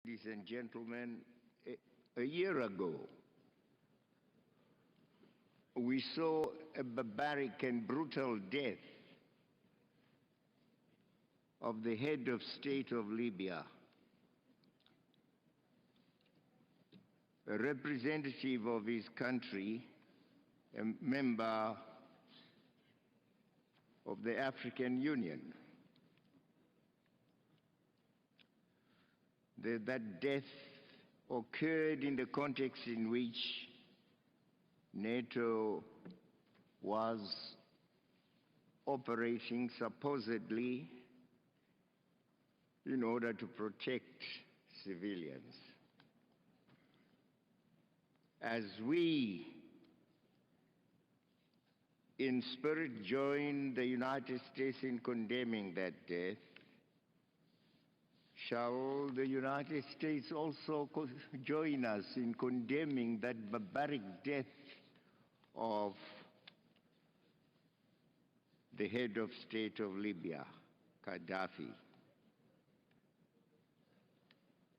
Ladies and gentlemen, a year ago, we saw a barbaric and brutal death of the head of state of Libya, a representative of his country, a member of the African Union. That death occurred in the context in which NATO was operating supposedly in order to protect civilians. As we in spirit join the United States in condemning that death, shall the United States also join us in condemning that barbaric death of the head of state of Libya, Gaddafi?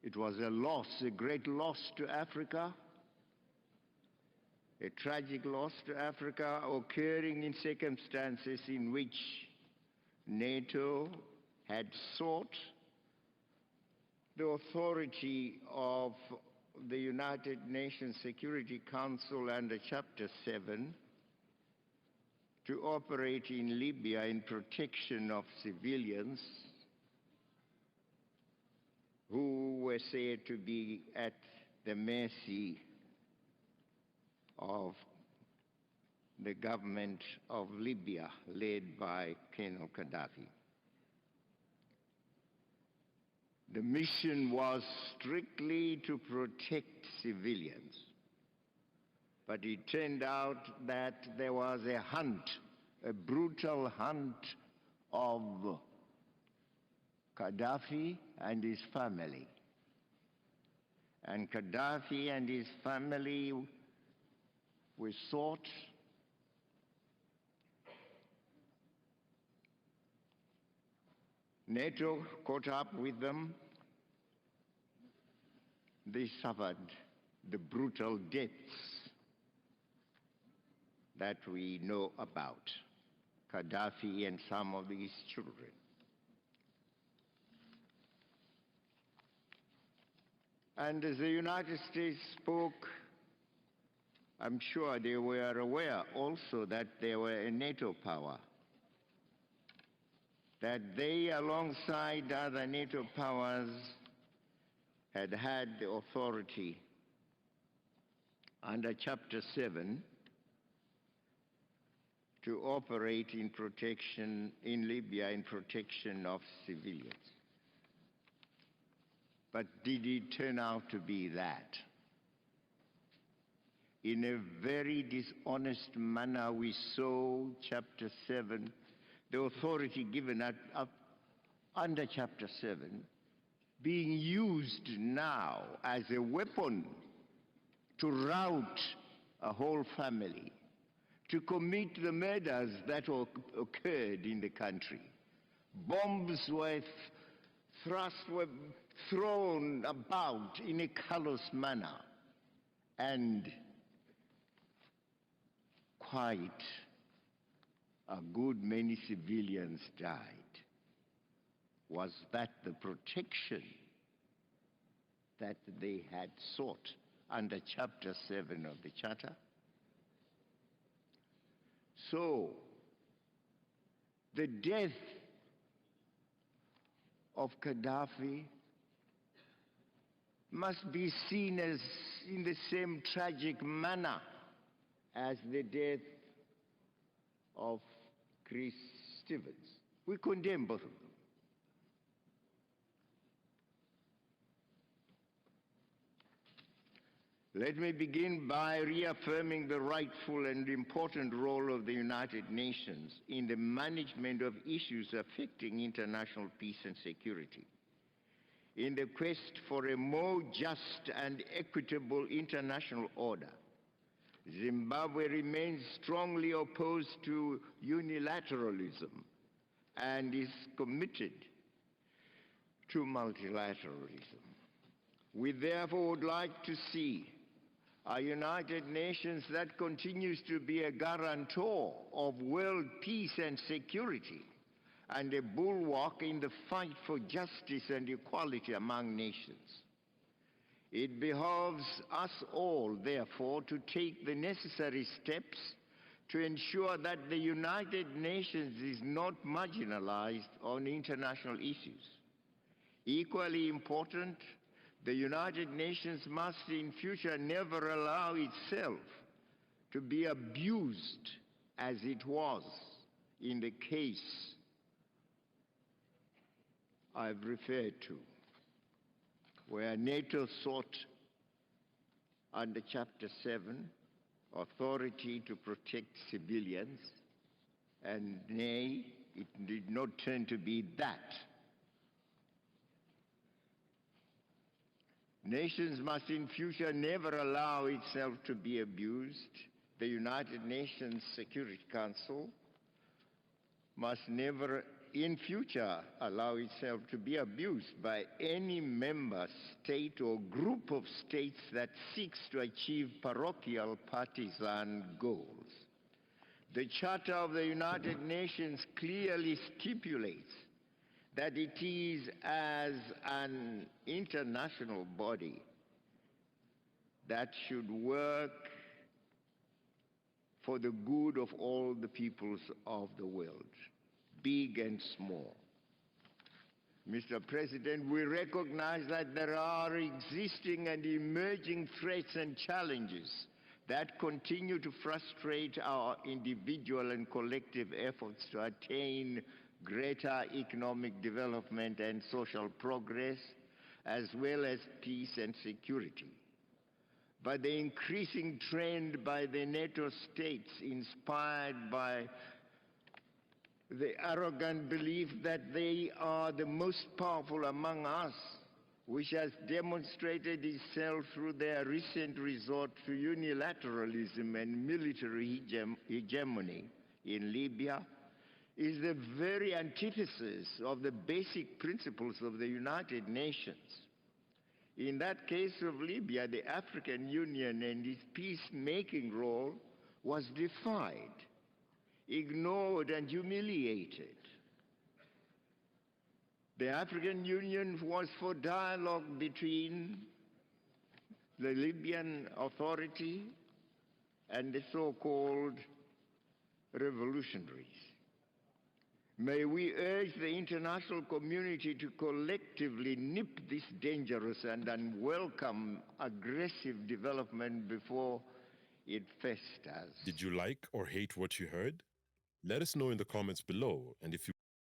It was a loss, a great loss to Africa, a tragic loss to Africa, occurring in circumstances in which NATO had sought the authority of the United Nations Security Council under Chapter 7 to operate in Libya in protection of civilians who were said to be at the mercy of the government of Libya led by Colonel Gaddafi. The mission was strictly to protect civilians, but it turned out that there was a hunt, a brutal hunt of Gaddafi and his family. And Gaddafi and his family were sought. NATO caught up with them. They suffered the brutal deaths that we know about, Gaddafi and some of his children. And as the United States spoke, I'm sure they were aware also that they were a NATO power, that they, alongside other NATO powers, had had the authority under Chapter 7 to operate in protection in Libya, in protection of civilians. But did it turn out to be that? In a very dishonest manner, we saw Chapter 7, the authority given under Chapter 7, being used now as a weapon to rout a whole family, to commit the murders that occurred in the country. Bombs were thrown about in a callous manner, and quite a good many civilians died. Was that the protection that they had sought under Chapter 7 of the Charter? So, the death of Gaddafi must be seen as in the same tragic manner as the death of Chris Stevens. We condemn both of them. Let me begin by reaffirming the rightful and important role of the United Nations in the management of issues affecting international peace and security. In the quest for a more just and equitable international order, Zimbabwe remains strongly opposed to unilateralism and is committed to multilateralism. We therefore would like to see a United Nations that continues to be a guarantor of world peace and security and a bulwark in the fight for justice and equality among nations. It behoves us all, therefore, to take the necessary steps to ensure that the United Nations is not marginalized on international issues. Equally important, the United Nations must in future never allow itself to be abused as it was in the case I've referred to, where NATO sought under Chapter 7 authority to protect civilians, and nay, it did not turn to be that. Nations must in future never allow itself to be abused. The United Nations Security Council must never in future allow itself to be abused by any member state or group of states that seeks to achieve parochial partisan goals. The Charter of the United Nations clearly stipulates that it is as an international body that should work for the good of all the peoples of the world, big and small. Mr. President, we recognize that there are existing and emerging threats and challenges that continue to frustrate our individual and collective efforts to attain greater economic development and social progress, as well as peace and security. But the increasing trend by the NATO states, inspired by the arrogant belief that they are the most powerful among us, which has demonstrated itself through their recent resort to unilateralism and military hegemony in Libya, is the very antithesis of the basic principles of the United Nations. In that case of Libya, the African Union and its peacemaking role was defied, ignored, and humiliated. The African Union was for dialogue between the Libyan Authority and the so-called revolutionaries. May we urge the international community to collectively nip this dangerous and unwelcome aggressive development before it festers. Did you like or hate what you heard? Let us know in the comments below, and if you